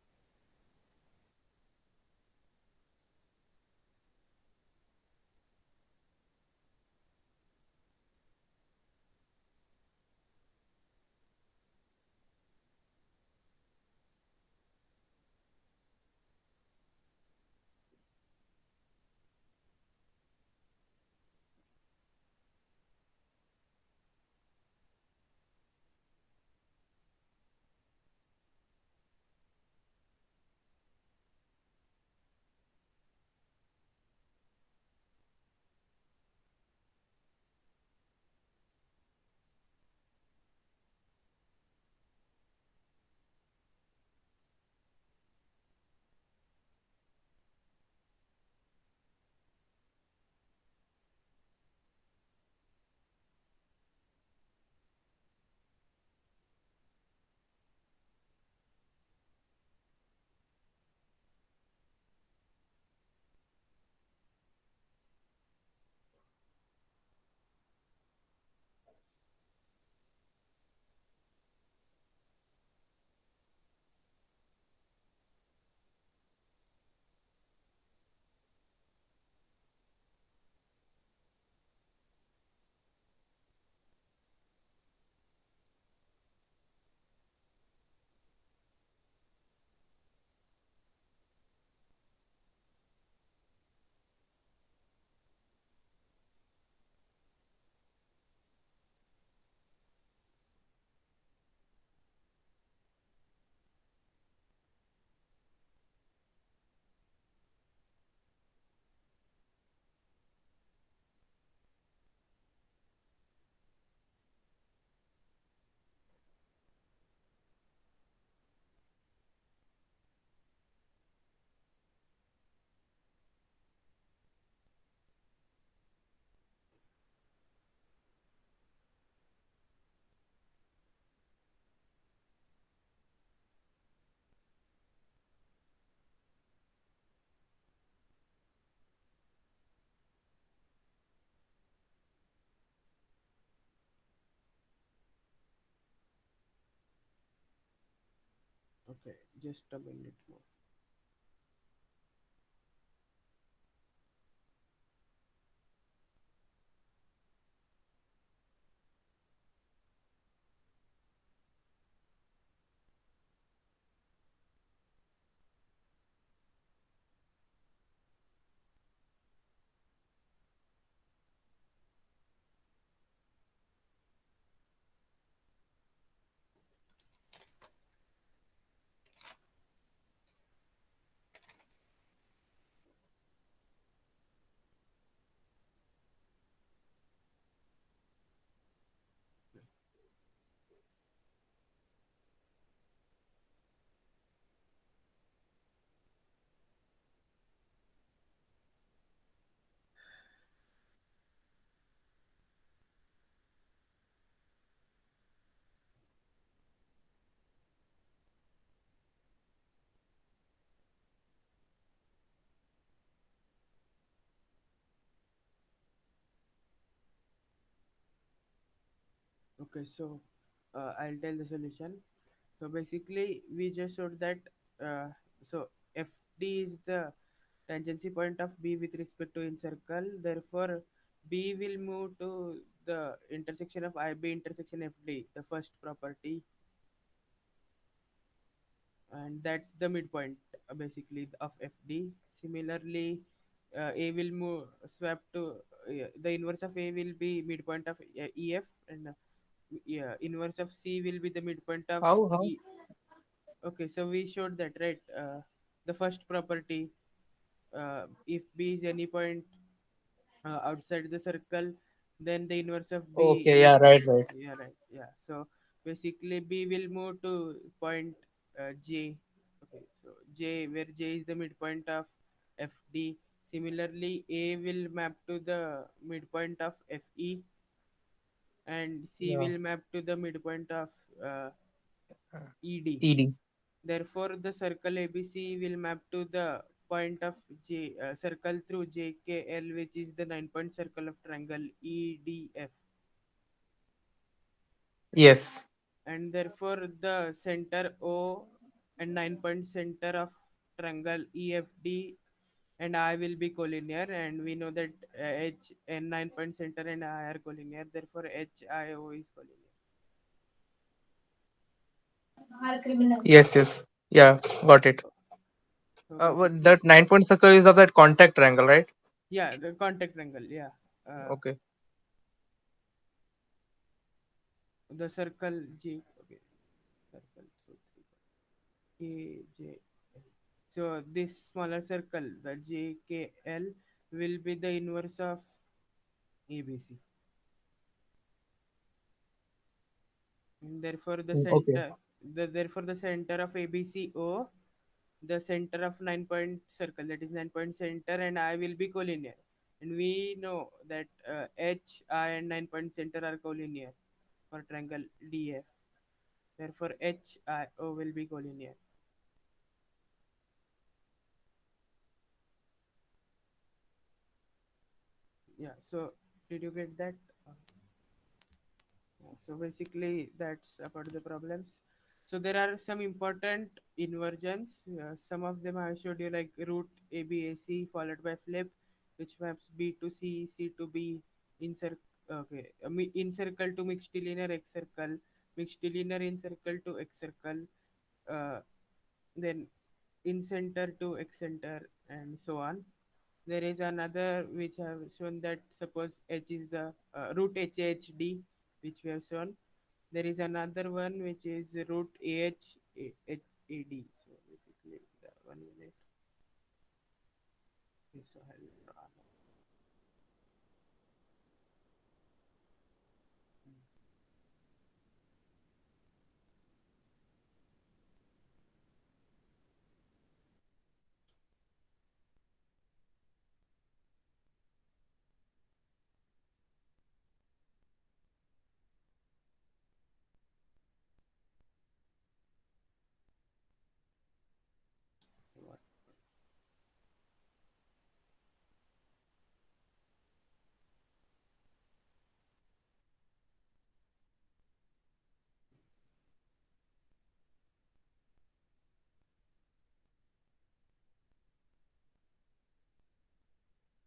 Okay, just a minute more. Okay, so I'll tell the solution. So basically, we just showed that uh, so FD is the tangency point of B with respect to encircle. Therefore, B will move to the intersection of IB intersection FD, the first property, and that's the midpoint basically of FD. Similarly, A will move swap to the inverse of A will be midpoint of EF, and yeah, inverse of C will be the midpoint of How? E. Okay, so we showed that, right? The first property, if B is any point outside the circle, then the inverse of B Okay, will yeah, be, right. yeah, right, yeah. So basically, B will move to point J. Okay, so J, where J is the midpoint of FD. Similarly, A will map to the midpoint of FE, and C Yeah. will map to the midpoint of uh, ED. ED. Therefore, the circle ABC will map to the point of J circle through JKL, which is the 9-point circle of triangle EDF, Yes. and therefore the center O and 9-point center of triangle EFD and I will be collinear, and we know that H and 9-point center and I are collinear. Therefore, HIO is collinear. Yes, yes. Yeah, got it. So What basically, that 9 point circle is of that contact triangle, right? yeah, the contact triangle, yeah. Okay. The circle J, okay, circle, so K, J, L. So this smaller circle, the JKL, will be the inverse of ABC. And therefore the Okay. center, therefore the center of ABCO, the center of 9-point circle, that is 9-point center, and I will be collinear. And we know that H, I, and 9-point center are collinear for triangle DF. Therefore, HIO will be collinear. Yeah. So did you get that? Yeah, so basically, that's about the problems. So there are some important inversions. Some of them I showed you, like root ABAC followed by flip, which maps B to C, C to B, insert okay, in circle to mixed linear X circle, mixed linear in circle to X circle, uh, then in center to X center, and so on. There is another which I have shown, that suppose H is the root HHD, which we have shown. There is another one which is root AHAD. So basically, the 1 minute. Okay, so I'll draw now. What?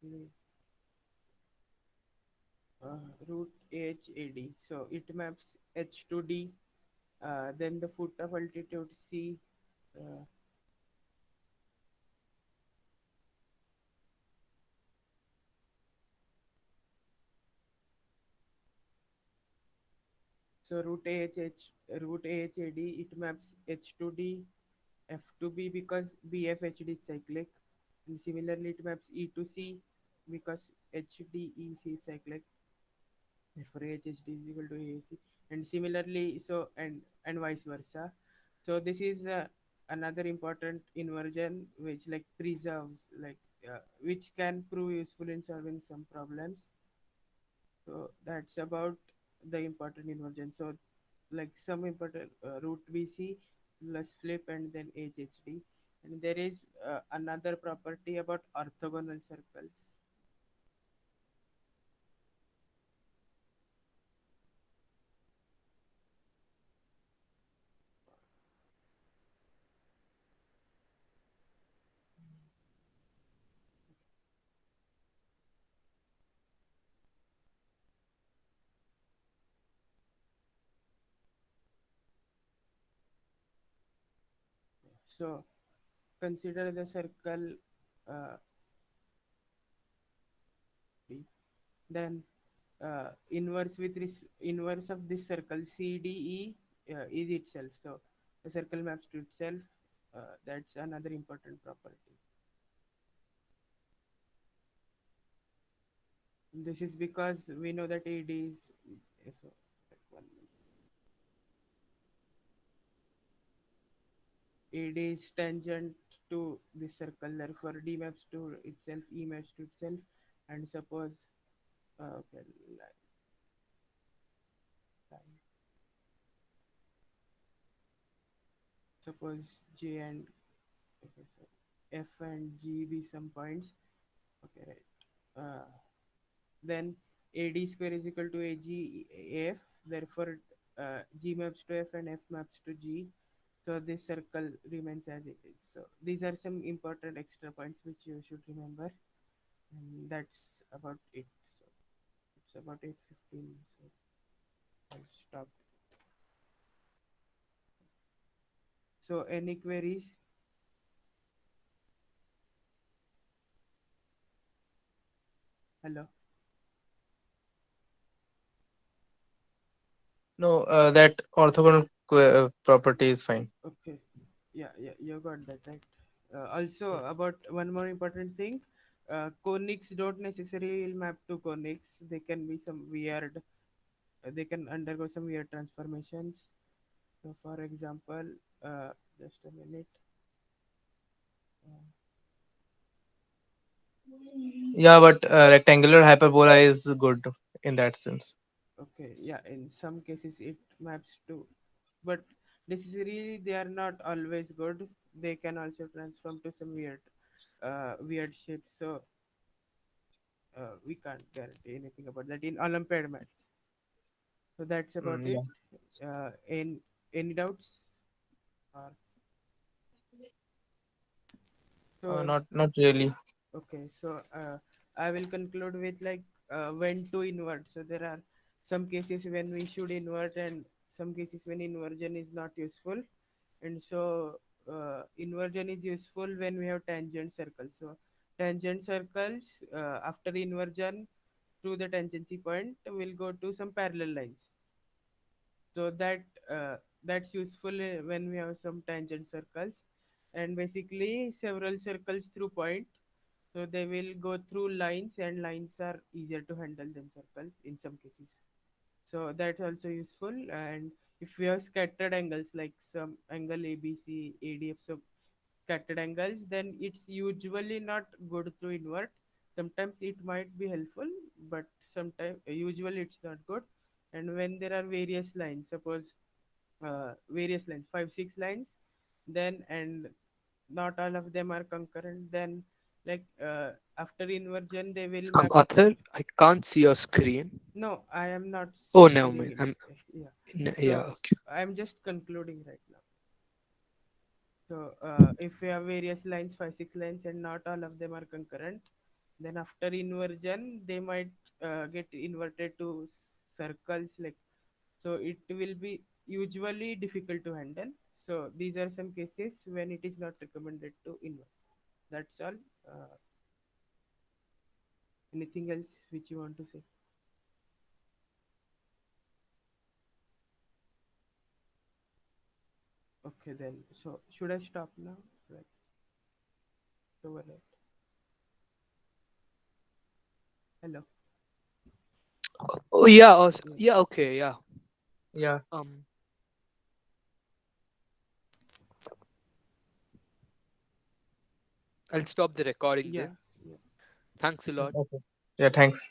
mm, root AHAD. So it maps H to D. Then the foot of altitude C. Uh, so root AHAD, it maps H to D, F to B because BFHD is cyclic. And similarly, it maps E to C because HDEC is cyclic. Therefore, AHHD is equal to AAC. And similarly, and vice versa. So this is another important inversion which like preserves which can prove useful in solving some problems. So that's about the important inversion. So like some important root BC plus flip and then HHD. And there is another property about orthogonal circles. So consider the circle uh, B. Then inverse of this circle CDE is itself. So the circle maps to itself. That's another important property. This is because we know that AD is so, one AD is tangent to this circle. Therefore, D maps to itself, E maps to itself, and suppose okay, line. Suppose J and okay, so F and G be some points. Okay, right. Then AD square is equal to AG Therefore, G maps to F and F maps to G. So this circle remains as it is. So these are some important extra points which you should remember, and that's about it. So it's about 8:15. So I'll stop. So any queries? Hello. No, that orthogonal property is fine. Okay. Yeah, you got that right. Also, Yes. about one more important thing, conics don't necessarily map to conics. They can be some weird. They can undergo some weird transformations. So, for example, just a minute. Uh, Yeah, but rectangular hyperbola is good in that sense. okay, yeah. In some cases, it maps to, but necessarily they are not always good. They can also transform to some weird shapes. So we can't guarantee anything about that in Olympiad maths. So that's about Yeah. it. In any doubts? Or so Not really. okay. So I will conclude with like when to invert. So there are some cases when we should invert and some cases when inversion is not useful. And so inversion is useful when we have tangent circles. So tangent circles after inversion through the tangency point will go to some parallel lines. So that's useful when we have some tangent circles, and basically several circles through point. So they will go through lines, and lines are easier to handle than circles in some cases. So that's also useful. And if we have scattered angles like some angle ABC, ADF, so scattered angles, then it's usually not good to invert. Sometimes it might be helpful, but sometimes usually it's not good. And when there are various lines, suppose various lines, 5 6 lines, then and not all of them are concurrent, then like after inversion they will map. Athar, I can't see your screen. No, I am not Oh, no, sharing man. it. Yeah. Yeah, So okay. I'm just concluding right now. So if we have various lines, 5 6 lines, and not all of them are concurrent, Then after inversion, they might get inverted to circles, like, so it will be usually difficult to handle. So these are some cases when it is not recommended to invert. That's all. Anything else which you want to say? Okay, then. So should I stop now? Like, over it. Hello. Oh yeah. Yeah. Yeah. Okay. Yeah. Yeah. Um. I'll stop the recording Yeah. then. Yeah. Thanks a lot. Okay. Yeah. Thanks.